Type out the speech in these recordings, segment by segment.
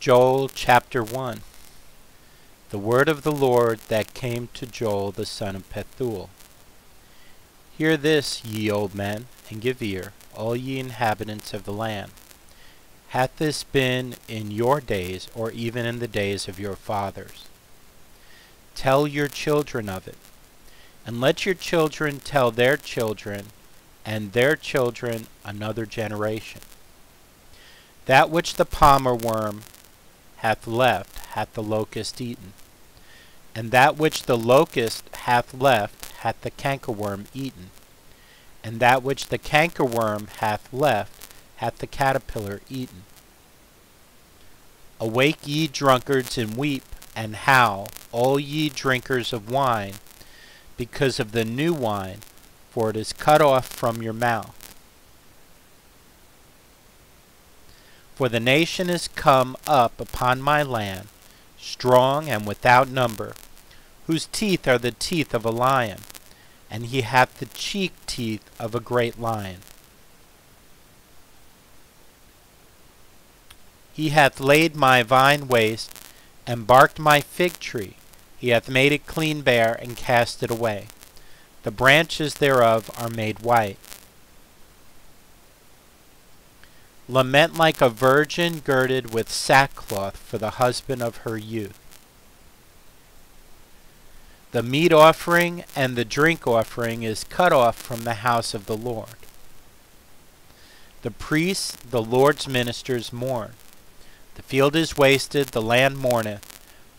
Joel chapter 1. The word of the Lord that came to Joel the son of Pethuel. Hear this, ye old men, and give ear, all ye inhabitants of the land. Hath this been in your days, or even in the days of your fathers? Tell your children of it, and let your children tell their children, and their children another generation. That which the palmer worm hath left hath the locust eaten, and that which the locust hath left hath the cankerworm eaten, and that which the cankerworm hath left hath the caterpillar eaten. Awake ye drunkards, and weep, and howl, all ye drinkers of wine, because of the new wine, for it is cut off from your mouth. For the nation is come up upon my land, strong and without number, whose teeth are the teeth of a lion, and he hath the cheek teeth of a great lion. He hath laid my vine waste, and barked my fig tree. He hath made it clean bare, and cast it away. The branches thereof are made white. Lament like a virgin girded with sackcloth for the husband of her youth. The meat offering and the drink offering is cut off from the house of the Lord. The priests, the Lord's ministers, mourn. The field is wasted, the land mourneth,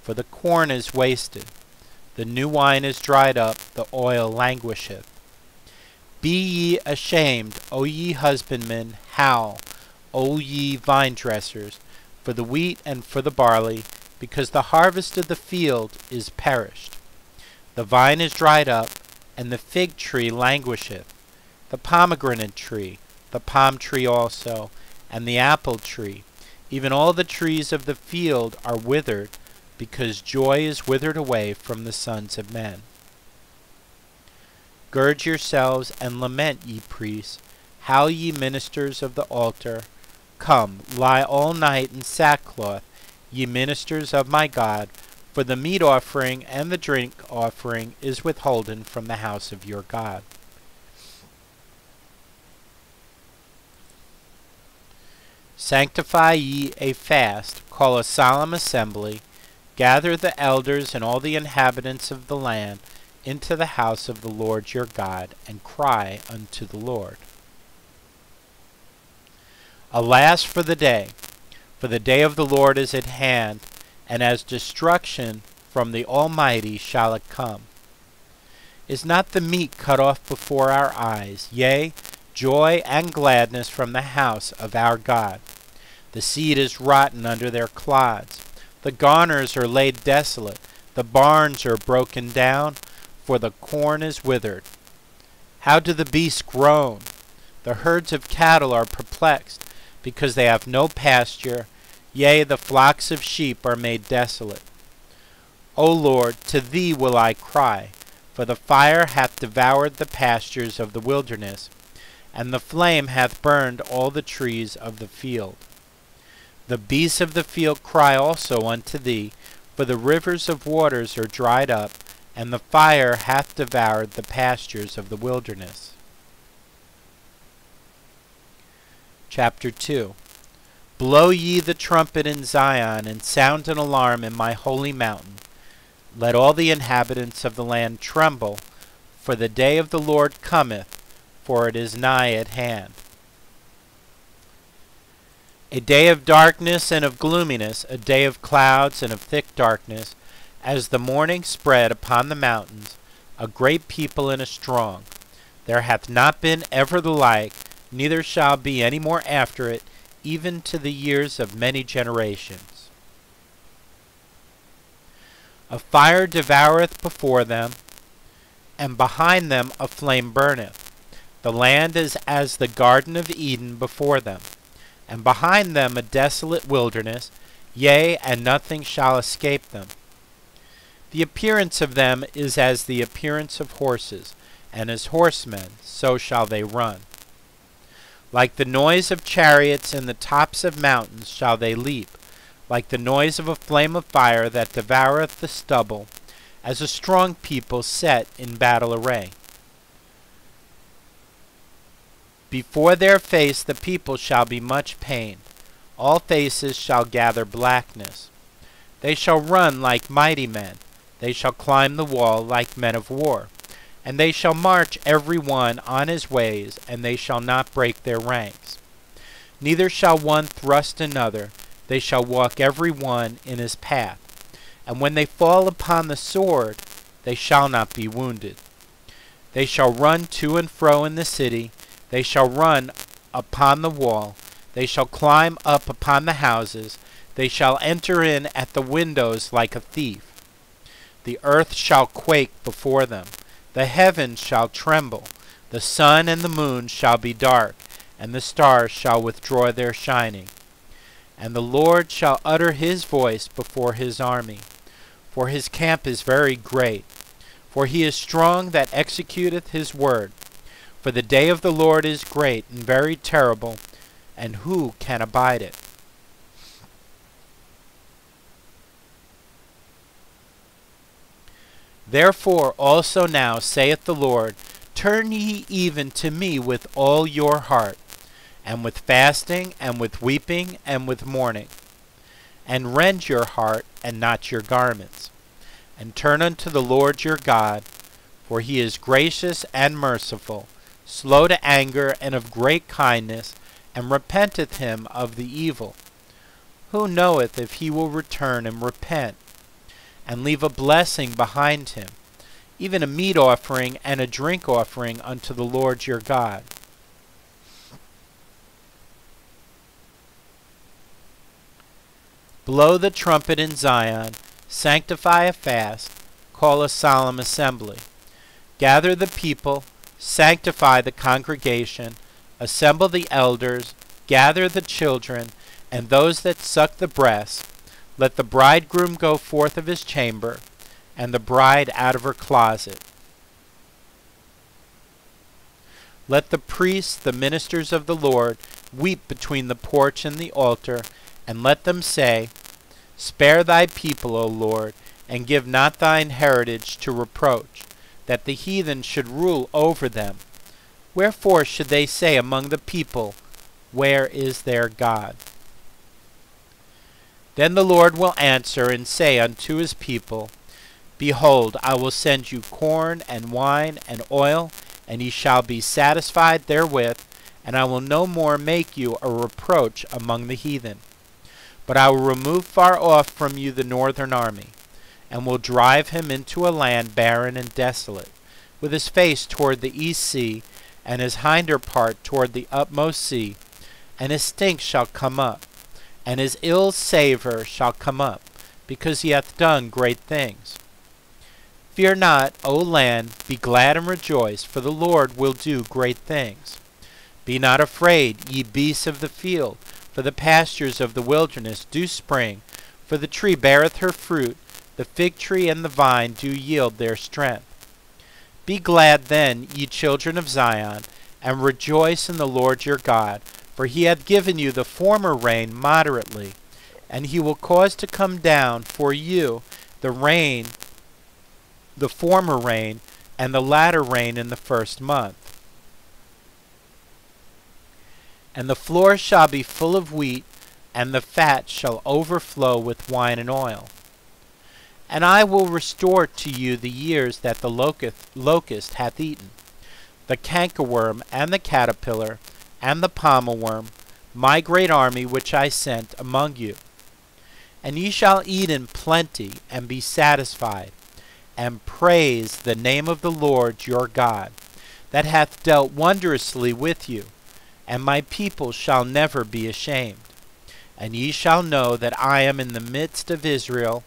for the corn is wasted. The new wine is dried up, the oil languisheth. Be ye ashamed, O ye husbandmen, howl, O ye vine dressers, for the wheat and for the barley, because the harvest of the field is perished. The vine is dried up, and the fig tree languisheth, the pomegranate tree, the palm tree also, and the apple tree, even all the trees of the field are withered, because joy is withered away from the sons of men. Gird yourselves and lament, ye priests, howl ye ministers of the altar. Come, lie all night in sackcloth, ye ministers of my God, for the meat offering and the drink offering is withholden from the house of your God. Sanctify ye a fast, call a solemn assembly, gather the elders and all the inhabitants of the land into the house of the Lord your God, and cry unto the Lord. Alas for the day of the Lord is at hand, and as destruction from the Almighty shall it come. Is not the meat cut off before our eyes, yea, joy and gladness from the house of our God? The seed is rotten under their clods, the garners are laid desolate, the barns are broken down, for the corn is withered. How do the beasts groan? The herds of cattle are perplexed, because they have no pasture, yea, the flocks of sheep are made desolate. O Lord, to thee will I cry, for the fire hath devoured the pastures of the wilderness, and the flame hath burned all the trees of the field. The beasts of the field cry also unto thee, for the rivers of waters are dried up, and the fire hath devoured the pastures of the wilderness. Chapter 2. Blow ye the trumpet in Zion, and sound an alarm in my holy mountain. Let all the inhabitants of the land tremble, for the day of the Lord cometh, for it is nigh at hand. A day of darkness and of gloominess, a day of clouds and of thick darkness, as the morning spread upon the mountains, a great people and a strong. There hath not been ever the like, neither shall be any more after it, even to the years of many generations. A fire devoureth before them, and behind them a flame burneth. The land is as the Garden of Eden before them, and behind them a desolate wilderness, yea, and nothing shall escape them. The appearance of them is as the appearance of horses, and as horsemen, so shall they run. Like the noise of chariots in the tops of mountains shall they leap, like the noise of a flame of fire that devoureth the stubble, as a strong people set in battle array. Before their face the people shall be much pained. All faces shall gather blackness. They shall run like mighty men. They shall climb the wall like men of war. And they shall march every one on his ways, and they shall not break their ranks. Neither shall one thrust another. They shall walk every one in his path. And when they fall upon the sword, they shall not be wounded. They shall run to and fro in the city. They shall run upon the wall. They shall climb up upon the houses. They shall enter in at the windows like a thief. The earth shall quake before them. The heavens shall tremble. The sun and the moon shall be dark, and the stars shall withdraw their shining. And the Lord shall utter his voice before his army. For his camp is very great. For he is strong that executeth his word. For the day of the Lord is great and very terrible, and who can abide it? Therefore also now saith the Lord, turn ye even to me with all your heart, and with fasting, and with weeping, and with mourning, and rend your heart, and not your garments, and turn unto the Lord your God, for he is gracious and merciful, slow to anger, and of great kindness, and repenteth him of the evil. Who knoweth if he will return and repent, and leave a blessing behind him, even a meat offering and a drink offering unto the Lord your God? Blow the trumpet in Zion, sanctify a fast, call a solemn assembly. Gather the people, sanctify the congregation, assemble the elders, gather the children, and those that suck the breast. Let the bridegroom go forth of his chamber, and the bride out of her closet. Let the priests, the ministers of the Lord, weep between the porch and the altar, and let them say, spare thy people, O Lord, and give not thine heritage to reproach, that the heathen should rule over them. Wherefore should they say among the people, where is their God? Then the Lord will answer and say unto his people, behold, I will send you corn and wine and oil, and ye shall be satisfied therewith, and I will no more make you a reproach among the heathen. But I will remove far off from you the northern army, and will drive him into a land barren and desolate, with his face toward the east sea, and his hinder part toward the utmost sea, and his stink shall come up, and his ill savour shall come up, because he hath done great things. Fear not, O land, be glad and rejoice, for the Lord will do great things. Be not afraid, ye beasts of the field, for the pastures of the wilderness do spring, for the tree beareth her fruit, the fig tree and the vine do yield their strength. Be glad then, ye children of Zion, and rejoice in the Lord your God, for he hath given you the former rain moderately, and he will cause to come down for you the rain, the former rain, and the latter rain in the first month. And the floor shall be full of wheat, and the fat shall overflow with wine and oil. And I will restore to you the years that the locust hath eaten, the cankerworm and the caterpillar, and the palmerworm, my great army which I sent among you. And ye shall eat in plenty, and be satisfied, and praise the name of the Lord your God, that hath dealt wondrously with you, and my people shall never be ashamed. And ye shall know that I am in the midst of Israel,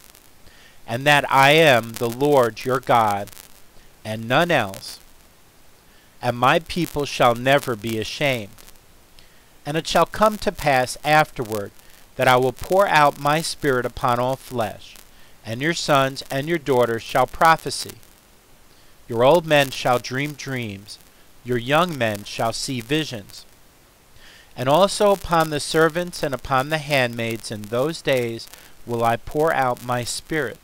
and that I am the Lord your God, and none else. And my people shall never be ashamed. And it shall come to pass afterward, that I will pour out my Spirit upon all flesh, and your sons and your daughters shall prophesy. Your old men shall dream dreams, your young men shall see visions. And also upon the servants and upon the handmaids in those days will I pour out my Spirit.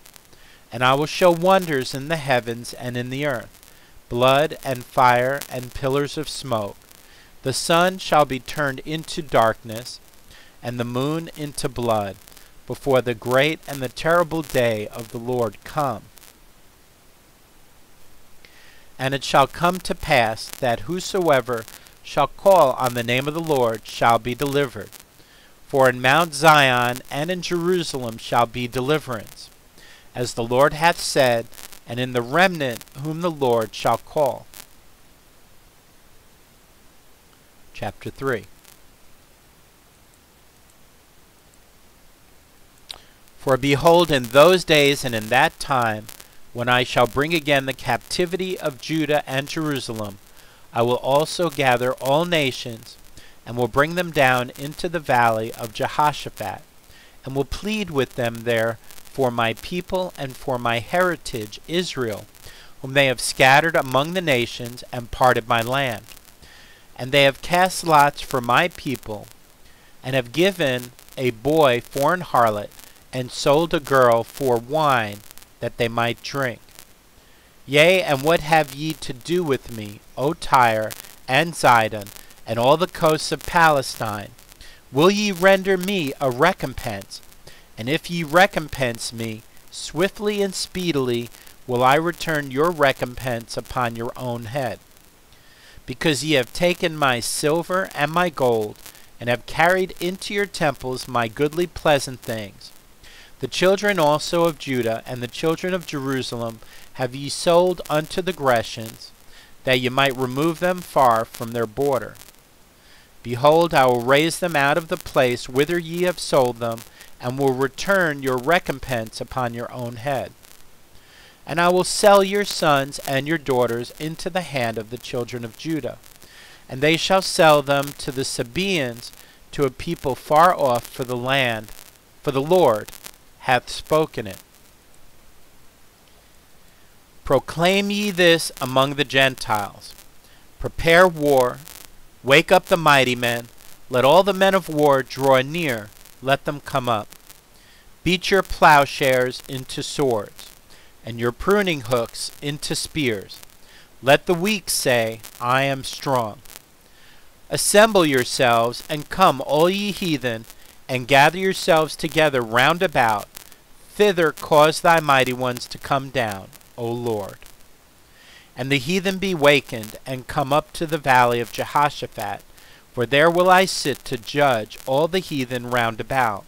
And I will show wonders in the heavens and in the earth, blood and fire and pillars of smoke. The sun shall be turned into darkness, and the moon into blood, before the great and the terrible day of the Lord come. And it shall come to pass that whosoever shall call on the name of the Lord shall be delivered. For in Mount Zion and in Jerusalem shall be deliverance, as the Lord hath said, and in the remnant whom the Lord shall call. Chapter 3. For behold, in those days and in that time, when I shall bring again the captivity of Judah and Jerusalem, I will also gather all nations, and will bring them down into the valley of Jehoshaphat, and will plead with them there for my people and for my heritage Israel, whom they have scattered among the nations and parted my land. And they have cast lots for my people, and have given a boy for an harlot, and sold a girl for wine, that they might drink. Yea, and what have ye to do with me, O Tyre and Zidon, and all the coasts of Palestine? Will ye render me a recompense? And if ye recompense me, swiftly and speedily will I return your recompense upon your own head. Because ye have taken my silver and my gold, and have carried into your temples my goodly pleasant things. The children also of Judah and the children of Jerusalem have ye sold unto the Grecians, that ye might remove them far from their border. Behold, I will raise them out of the place whither ye have sold them, and will return your recompense upon your own head. And I will sell your sons and your daughters into the hand of the children of Judah, and they shall sell them to the Sabaeans, to a people far off, for the land, for the Lord hath spoken it. Proclaim ye this among the Gentiles. Prepare war, wake up the mighty men, let all the men of war draw near, let them come up. Beat your plowshares into swords, and your pruning hooks into spears. Let the weak say, I am strong. Assemble yourselves, and come, all ye heathen, and gather yourselves together round about. Thither cause thy mighty ones to come down, O Lord. And the heathen be wakened, and come up to the valley of Jehoshaphat, for there will I sit to judge all the heathen round about.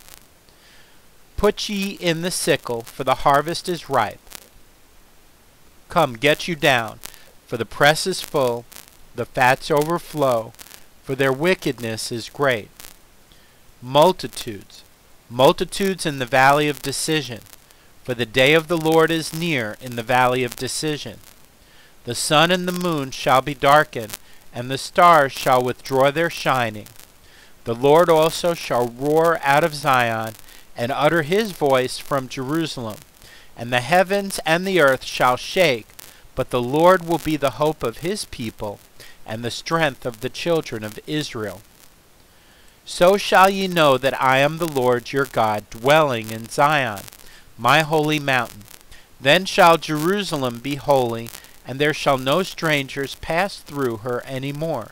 Put ye in the sickle, for the harvest is ripe. Come, get you down, for the press is full, the fats overflow, for their wickedness is great. Multitudes, multitudes in the valley of decision, for the day of the Lord is near in the valley of decision. The sun and the moon shall be darkened, and the stars shall withdraw their shining. The Lord also shall roar out of Zion, and utter his voice from Jerusalem. And the heavens and the earth shall shake, but the Lord will be the hope of his people, and the strength of the children of Israel. So shall ye know that I am the Lord your God, dwelling in Zion, my holy mountain. Then shall Jerusalem be holy, and there shall no strangers pass through her any more.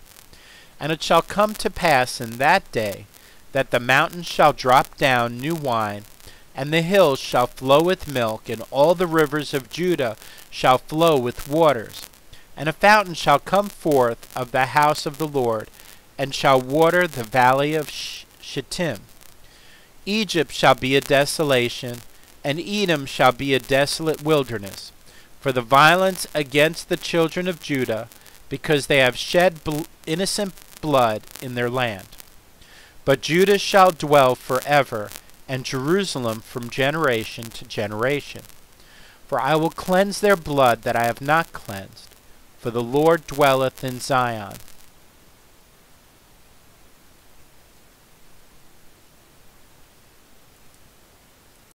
And it shall come to pass in that day, that the mountains shall drop down new wine, and the hills shall flow with milk, and all the rivers of Judah shall flow with waters. And a fountain shall come forth of the house of the Lord, and shall water the valley of Shittim. Egypt shall be a desolation, and Edom shall be a desolate wilderness, for the violence against the children of Judah, because they have shed innocent blood in their land. But Judah shall dwell forever, and Jerusalem from generation to generation. For I will cleanse their blood that I have not cleansed, for the Lord dwelleth in Zion.